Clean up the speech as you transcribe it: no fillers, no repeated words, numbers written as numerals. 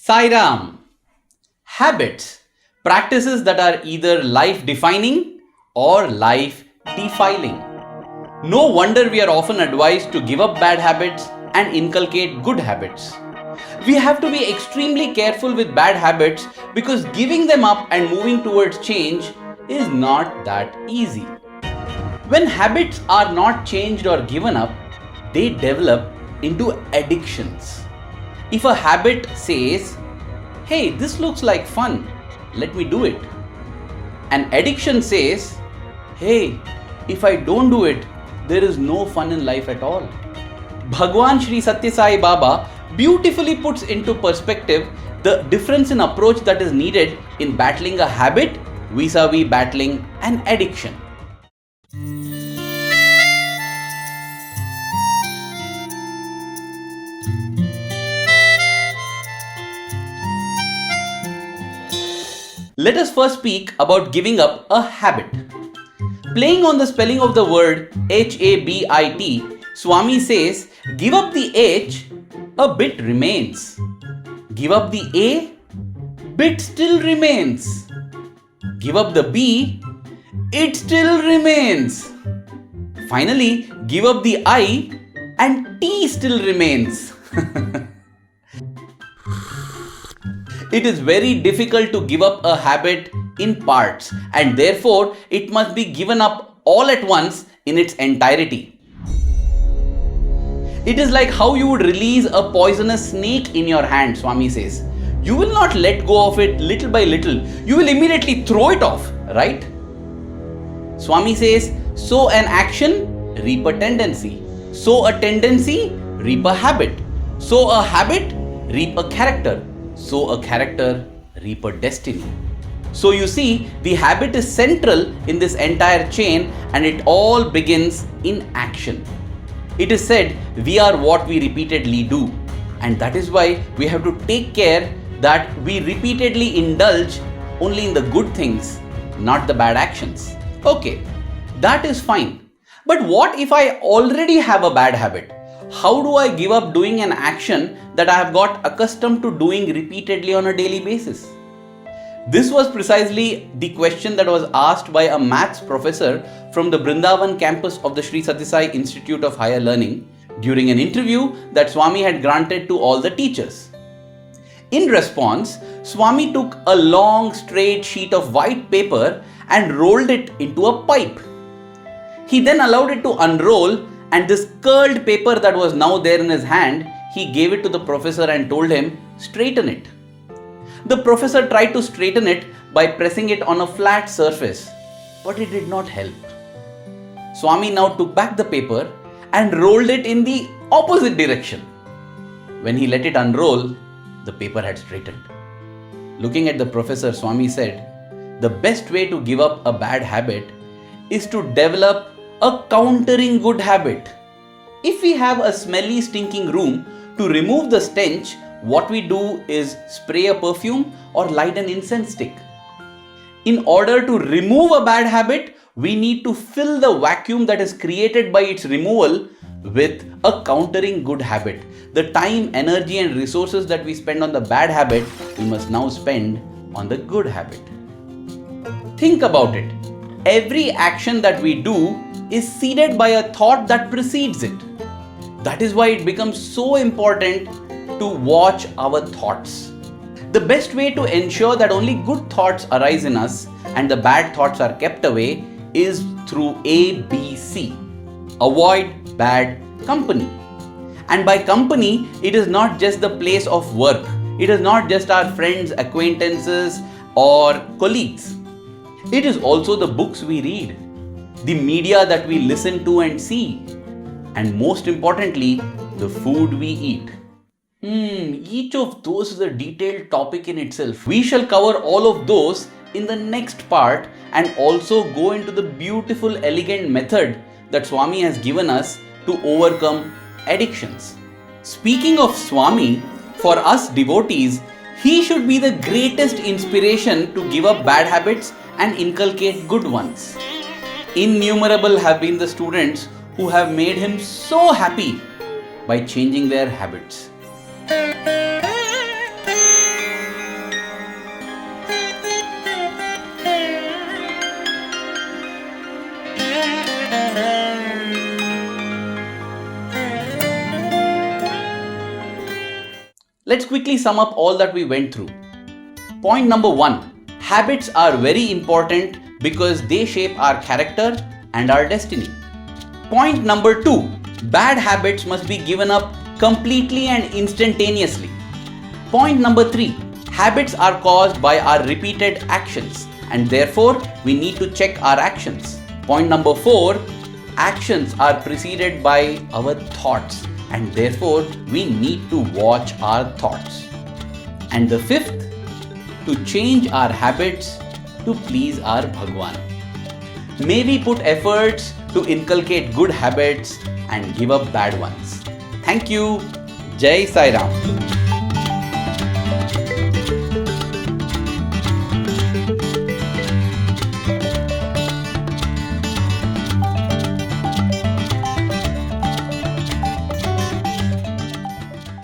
Sai Habits, practices that are either life defining or life defiling. No wonder we are often advised to give up bad habits and inculcate good habits. We have to be extremely careful with bad habits because giving them up and moving towards change is not that easy. When habits are not changed or given up, they develop into addictions. If a habit says, "Hey, this looks like fun, let me do it," an addiction says, "Hey, if I don't do it, there is no fun in life at all." Bhagawan Sri Sathya Sai Baba beautifully puts into perspective the difference in approach that is needed in battling a habit vis-a-vis battling an addiction. Let us first speak about giving up a habit. Playing on the spelling of the word Habit, Swami says, give up the H, a bit remains. Give up the A, bit still remains. Give up the B, it still remains. Finally, give up the I and T still remains. It is very difficult to give up a habit in parts, and therefore it must be given up all at once in its entirety. It is like how you would release a poisonous snake in your hand, Swami says. You will not let go of it little by little. You will immediately throw it off, right? Swami says, sow an action, reap a tendency. Sow a tendency, reap a habit. Sow a habit, reap a character. Sow a character, reap a destiny. So you see, the habit is central in this entire chain, and it all begins in action. It is said, we are what we repeatedly do, and that is why we have to take care that we repeatedly indulge only in the good things, not the bad actions. Okay, that is fine. But what if I already have a bad habit? How do I give up doing an action that I have got accustomed to doing repeatedly on a daily basis? This was precisely the question that was asked by a maths professor from the Brindavan campus of the Sri Sathya Sai Institute of Higher Learning during an interview that Swami had granted to all the teachers. In response, Swami took a long straight sheet of white paper and rolled it into a pipe. He then allowed it to unroll, and this curled paper that was now there in his hand, he gave it to the professor and told him, straighten it. The professor tried to straighten it by pressing it on a flat surface, but it did not help. Swami now took back the paper and rolled it in the opposite direction. When he let it unroll, the paper had straightened. Looking at the professor, Swami said, the best way to give up a bad habit is to develop a countering good habit. If we have a smelly, stinking room, to remove the stench, what we do is spray a perfume or light an incense stick. In order to remove a bad habit, we need to fill the vacuum that is created by its removal with a countering good habit. The time, energy and resources that we spend on the bad habit, we must now spend on the good habit. Think about it. Every action that we do is seeded by a thought that precedes it. That is why it becomes so important to watch our thoughts. The best way to ensure that only good thoughts arise in us and the bad thoughts are kept away is through ABC. Avoid bad company. And by company, it is not just the place of work. It is not just our friends, acquaintances or colleagues. It is also the books we read, the media that we listen to and see, and most importantly, the food we eat. Each of those is a detailed topic in itself. We shall cover all of those in the next part and also go into the beautiful, elegant method that Swami has given us to overcome addictions. Speaking of Swami, for us devotees, he should be the greatest inspiration to give up bad habits and inculcate good ones. Innumerable have been the students who have made him so happy by changing their habits. Let's quickly sum up all that we went through. Point number 1. Habits are very important because they shape our character and our destiny. Point number 2. Bad habits must be given up completely and instantaneously. Point number 3. Habits are caused by our repeated actions and therefore we need to check our actions. Point number 4. Actions are preceded by our thoughts and therefore we need to watch our thoughts. And the 5th, to change our habits to please our Bhagawan. May we put efforts to inculcate good habits and give up bad ones. Thank you. Jai Sai Ram.